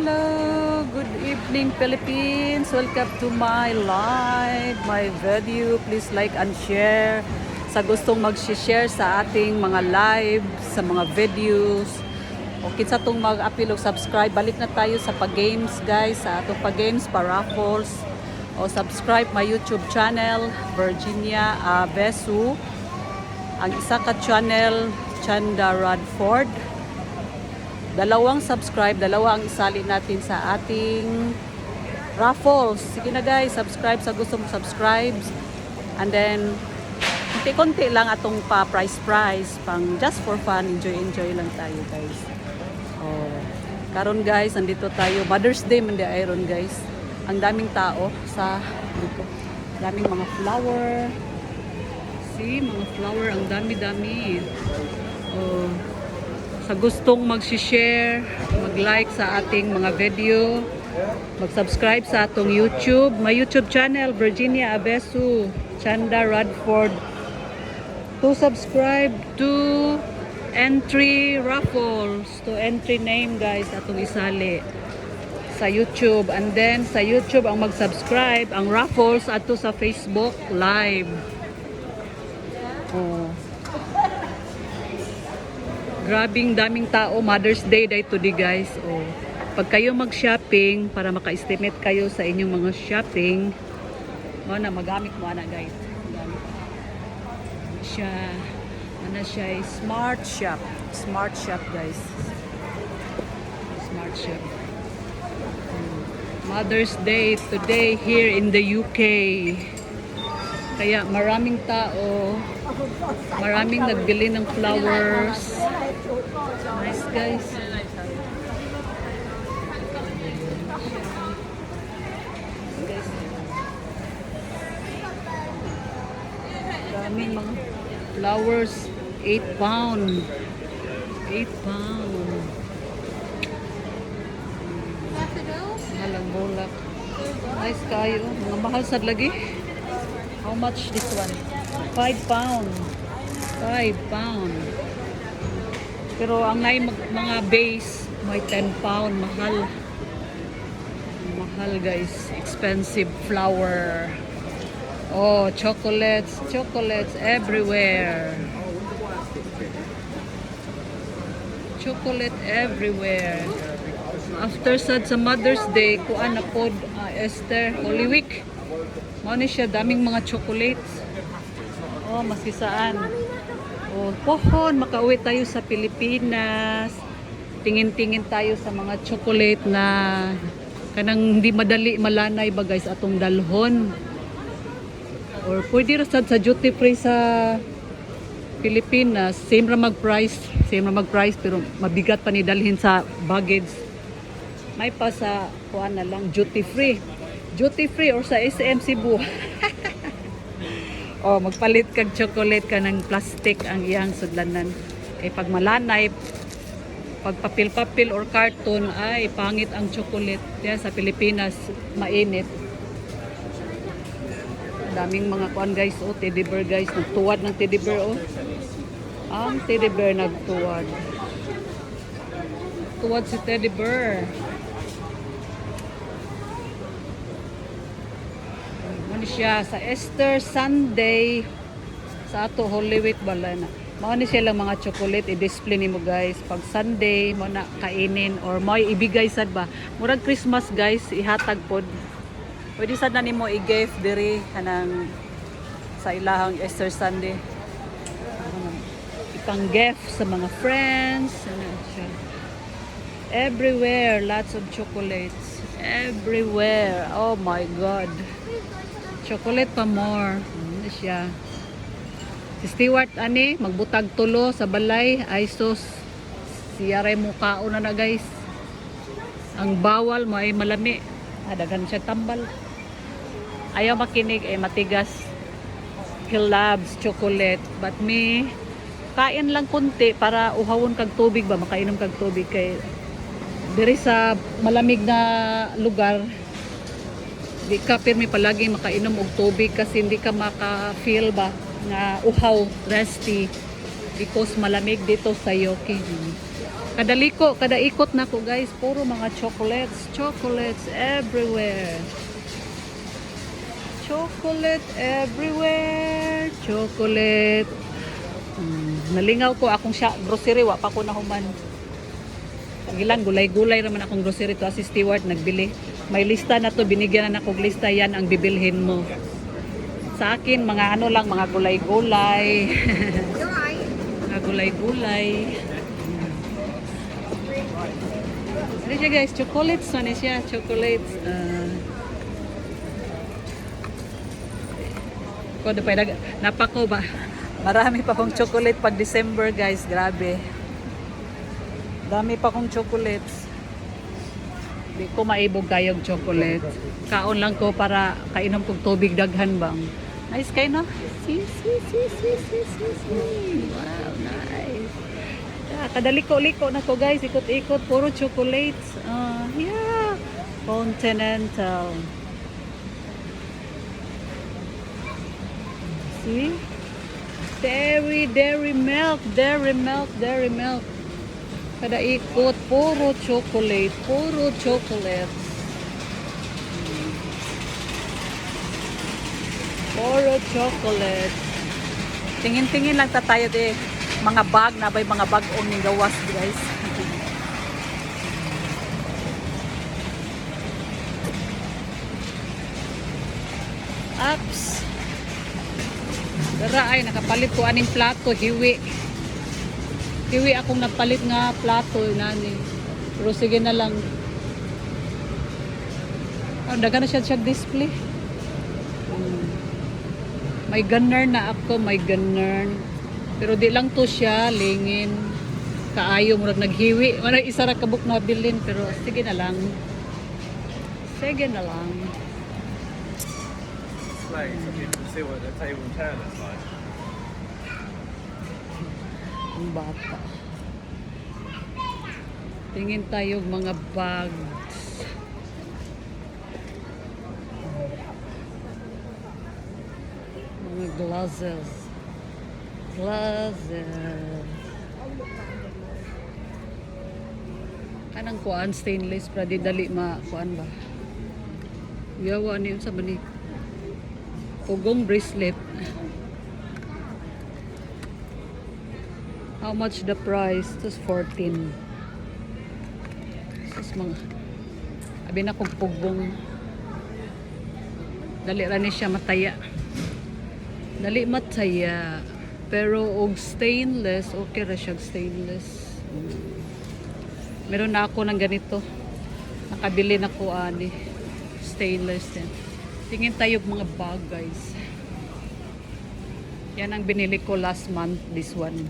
Hello, good evening Philippines. Welcome to my live, my video. Please like and share. Sa gustong mag-share sa ating mga live, sa mga videos. O kinsa tong mag-appeal o subscribe. Balik na tayo sa pag-games guys, sa atong pag-games, pa-raffles. O subscribe my YouTube channel, Virginia Besu. Ang isa ka channel, Chanda Radford. Dalawang subscribe, dalawa ang isali natin sa ating raffles. Sige na guys, subscribe sa gusto mo subscribe. And then, konti-konti lang atong pa-price, pang just for fun, enjoy lang tayo guys. Oh, karon guys, nandito tayo. Mother's Day man di iron guys. Ang daming tao sa dito. Daming mga flower. See, mga flower, ang dami-dami. Oh, sa gustong mag-share, mag-like sa ating mga video, mag-subscribe sa atong YouTube, my YouTube channel, Virginia Abesu, Chanda Radford. To subscribe to entry raffles, to entry name guys, atong isali sa YouTube. And then sa YouTube ang mag-subscribe, ang raffles ato sa Facebook Live. Oh. Grabing daming tao, Mother's Day day today guys. Oh. Pag kayo mag-shopping para maka-estimate kayo sa inyong mga shopping, magamit mo ana guys. Siya smart shop. Smart shop guys. Smart shop. Mother's Day today here in the UK. Kaya maraming tao, maraming nagbili ng flowers. Nice guys. Maraming mga flowers. 8 pound. 8 pound. Mahalang bulak. Nice kayo. Mga mahal sad lagi. How much this one? 5 pound. 5 pound. Pero ang mga base, may 10 pound. Mahal. Mahal guys. Expensive flower. Oh, chocolates. Chocolates everywhere. Chocolate everywhere. After sad sa Mother's Day, kuan na pod Esther Holy Week. Mao ni siya daming mga chocolates. Oh, maski saan. Oh, pohon makauwi tayo sa Pilipinas. Tingin-tingin tayo sa mga chocolate na kanang hindi madali malanay ba guys atong dalhon. Or pwede ra sad sa duty free sa Pilipinas, same ra mag-price pero mabigat pa ni dalhin sa baggage. May pa sa kuan na lang duty free or sa SM Cebu. Oh, magpalit kag chocolate ka ng plastic ang iyang sudlanan. Kay pag malanay, pag papel or carton ay pangit ang chocolate. Kaya sa Pilipinas mainit. Daming mga kuan guys, oh, teddy bear guys, nagtuwad ng teddy bear oh. Ang teddy bear nagtuwad. Tuwad si teddy bear. Ano siya sa Easter Sunday sa ato Holy Week bala na. Mao ni siya lang mga chocolate i-display nimo guys pag Sunday mo na kainin or mo ibigay sad ba. Murag Christmas guys, ihatag pod. Pwede sad na nimo i-gift diri kanang sa ilahang Easter Sunday. Ipang gift sa mga friends. Ano siya. Everywhere, lots of chocolates. Everywhere. Oh my God. Chocolate pa more. Ano siya. Si Stewart ani magbutag tulo sa balay. Ay sus. Siya ray mukao na guys. Ang bawal mo ay malami. Dagan siya tambal. Ayaw makinig ay matigas. He loves chocolate. But me, kain lang kunti para uhawon kag tubig ba, makainom kag tubig kay diri sa malamig na lugar. Di ka pirmi palagi makainom og tubig kasi hindi ka maka-feel ba nga uhaw, resty because malamig dito sa Yoki. Kada ikot na ko guys, puro mga chocolates. Chocolates everywhere. Chocolate everywhere. Chocolate. Nalingaw ko akong grocery, wa pa ko nahuman. Ilang gulay-gulay raman akong grocery to si Stewart nagbili. May lista na to, binigyan na akong lista, yan ang bibilhin mo. Sa akin, mga ano lang, mga gulay-gulay. Mga gulay-gulay. Ano siya guys, chocolates na siya, chocolates. Kung pa napako ba? Marami pa kong chocolate pag December guys, grabe. Dami pa kong chocolates. Di ko maibog kayong chocolate. Kaon lang ko para kainom kong tubig daghan bang. Nice kayo no? See. Wow, nice. Yeah, kadaliko-liko na ko guys. Ikot-ikot. Puro chocolates. Yeah. Continental. See? Dairy milk. Kada ikot, puro chocolate. Puro chocolate. Tingin-tingin lang tayo de mga bag na bay mga bag ning gawas guys. Apps. Dara ay nakapalit ko aning plato, hiwi akong nagpalit nga plato nani. Pero sige na lang. Daga na siya display. May gunner na ako, may gunner. Pero di lang to siya, lingin. Kaayo mo naghiwi. Wala isa ra kabuk na bilin pero sige na lang. Sige na lang. Like, some people see what the table and turn is like. Ang bata. Tingin tayo mga bags. Mga glasses. Anang kuan stainless pra di dali ma kuan ba? Yawa ni sa bani. Pugong bracelet. How much the price? This 14. Sus mga abi na kog pugong. Dali ra ni siya mataya. Pero og stainless, okay ra siya stainless. Meron na ako ng ganito. Nakabili na ko ani. Stainless din. Tingin tayo mga bag guys. Yan ang binili ko last month, this one.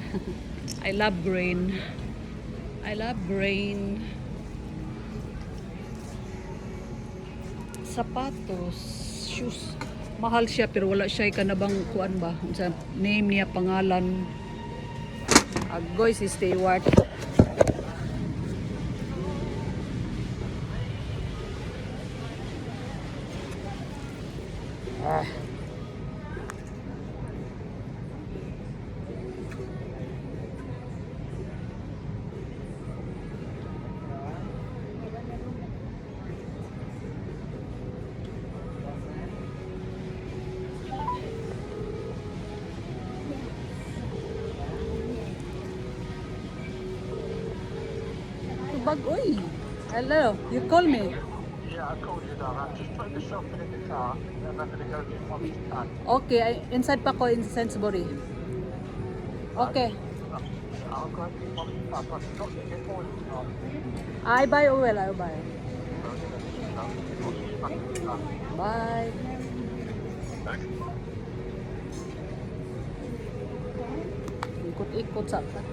I love grain. Sapatos, shoes. Mahal siya pero wala siya kanabang kuan ba? Sa name niya, pangalan. Agoy si Stewart. Bag, oy. Hello, you call me. Yeah, I called you down. I'm just putting the shopping in the car and I'm going to go to Monkstown. Okay, inside pa ko in Sainsbury. Okay. I'll go to Monkstown. But not to get more in the car. I buy oil, I buy. Bye. Ikot-ikot sa ta.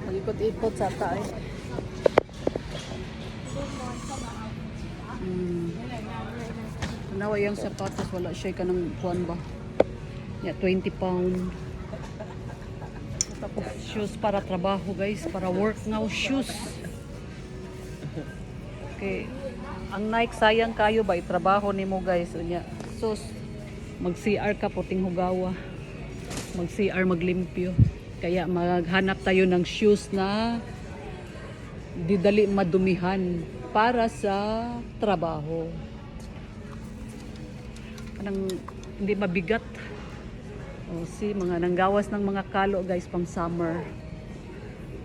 Ikot-ikot sa ta eh. Nawa yung sapatos, wala siya ka ng kuwan ba? Yeah, 20 pound. Tapos shoes para trabaho guys, para work now shoes. Okay. Ang Nike sayang kayo ba trabaho nimo guys unya. So mag CR ka puting hugawa. Mag CR maglimpyo. Kaya maghanap tayo ng shoes na di dali madumihan para sa trabaho. Anong hindi mabigat. O si mga nanggawas ng mga kalo guys pang summer.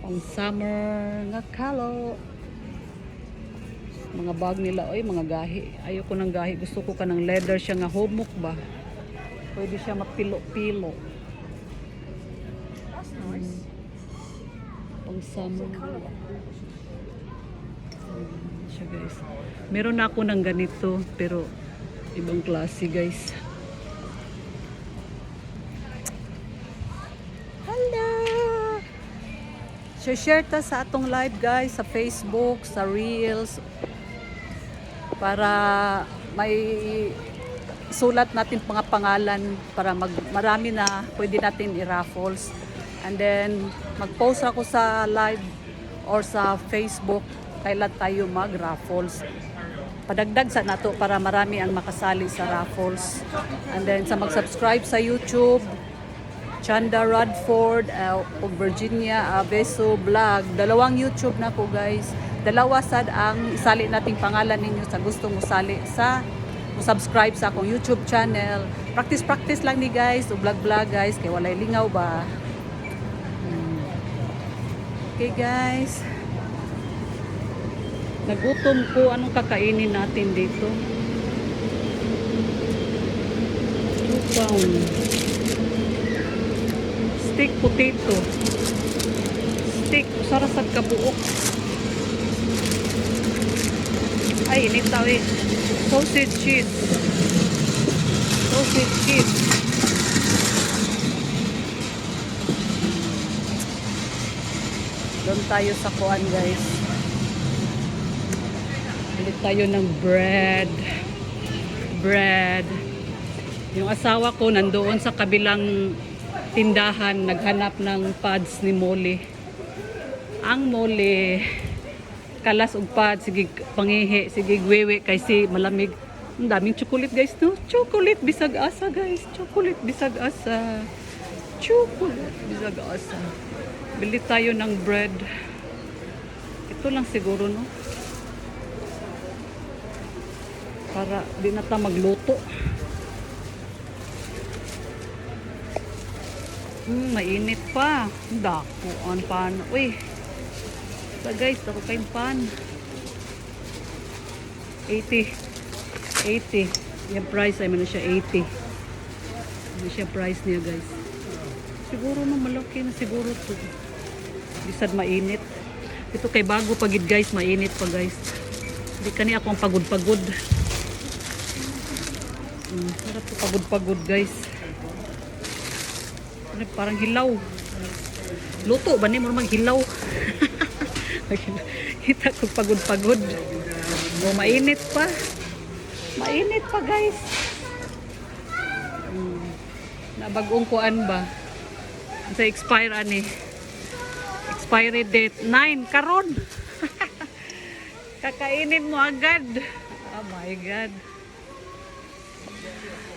Pang summer nga kalo. Mga bag nila, oy mga gahi. Ayoko ng gahi, gusto ko ka ng leather siya nga homok ba. Pwede siya mapilo-pilo. That's nice. Pang summer. Siya guys. Meron na ako ng ganito pero ibang klase guys. Hello! Share ta sa atong live guys sa Facebook, sa Reels para may sulat natin mga pangalan para marami na pwede natin i-raffles. And then mag-post ako sa live or sa Facebook kailan tayo mag-raffles. Padagdag sa nato para marami ang makasali sa raffles. And then sa mag-subscribe sa YouTube, Chanda Radford o Virginia Aveso Vlog. Dalawang YouTube na ko guys. Dalawa sad ang isali nating pangalan ninyo sa gustong usali sa subscribe sa akong YouTube channel. Practice lang ni guys o vlog guys kay walay lingaw ba. Okay guys. Nagutom ko. Anong kakainin natin dito? 2 pound. Steak potato. Steak. Sarasad kabuok. Ay, init tao eh. Sausage cheese. Sausage cheese. Doon tayo sa kuan guys. Bili tayo ng bread. Yung asawa ko nandoon sa kabilang tindahan naghanap ng pads ni Molly. Ang Molly kalas og pads, sige pangihi, sige gwewe kay si malamig. Ang daming chocolate guys no. Chocolate bisag asa guys. Chocolate bisag asa. Bili tayo ng bread. Ito lang siguro no. Para di na ta magluto. Mainit pa. Dakuan pan. Uy. So guys, ako kayong pan. 80. Yung price ay man siya 80. Ano siya price niya guys. Siguro no malaki na siguro to. Bisad mainit. Ito kay bago pagid guys, mainit pa guys. Di kani akong pagod-pagod. Sarap to pagod-pagod guys. Ano, parang hilaw. Luto ba ni mo maghilaw? Kita ko pagod-pagod. Mainit pa. Mainit pa guys. Nabagong kuan ba? Sa expire ani. Expiry date 9 karon. Kakainin mo agad. Oh my god.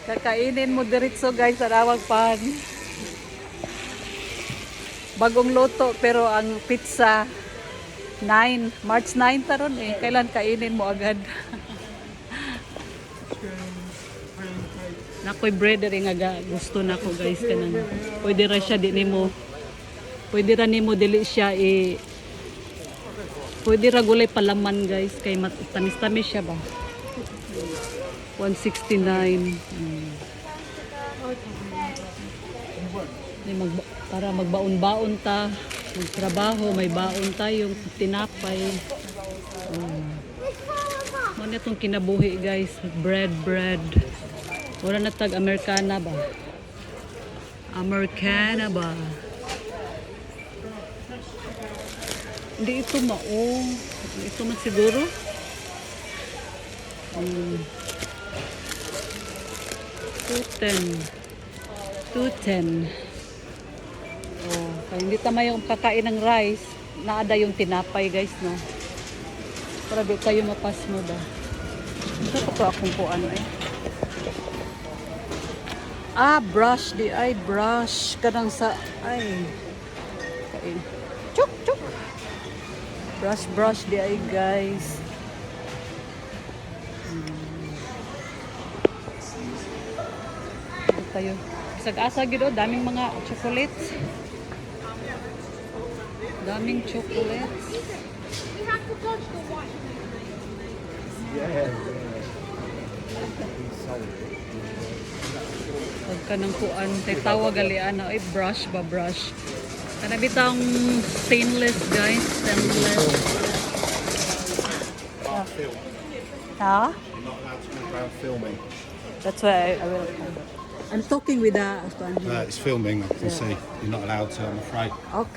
Kakainin mo diretso guys sa rawag pan. Bagong luto pero ang pizza 9, March 9 taron eh. Kailan kainin mo agad? Nakoy bread rin nga gusto nako guys kanan. Pwede ra siya di nimo. Pwede ra nimo dili siya pwede ra gulay palaman guys kay tamis-tamis siya ba. 169. Para magbaon-baon ta, magtrabaho, may baon tayong tinapay. Ano itong kinabuhi guys, bread. Wala na tag Americana ba? Hindi ito ito man siguro. 210. Oh, kaya hindi tama yung kakain ng rice, naada yung tinapay guys no. Para di kayo mapas mo ba. Ito pa to akong kuan eh. Brush kanang sa eh. Chuk, chuk. Brush di ay guys. Ito tayo. Sag-asa gid daming mga chocolates. Daming chocolates. Huwag ka ng kuan. Tawag galian na. Ay, brush ba? Brush. Kanabitang stainless, guys. Stainless. Ha? You're not allowed to walk around filming. That's why I will. I'm talking with the. It's filming, I can see. You're not allowed to, I'm afraid. Okay.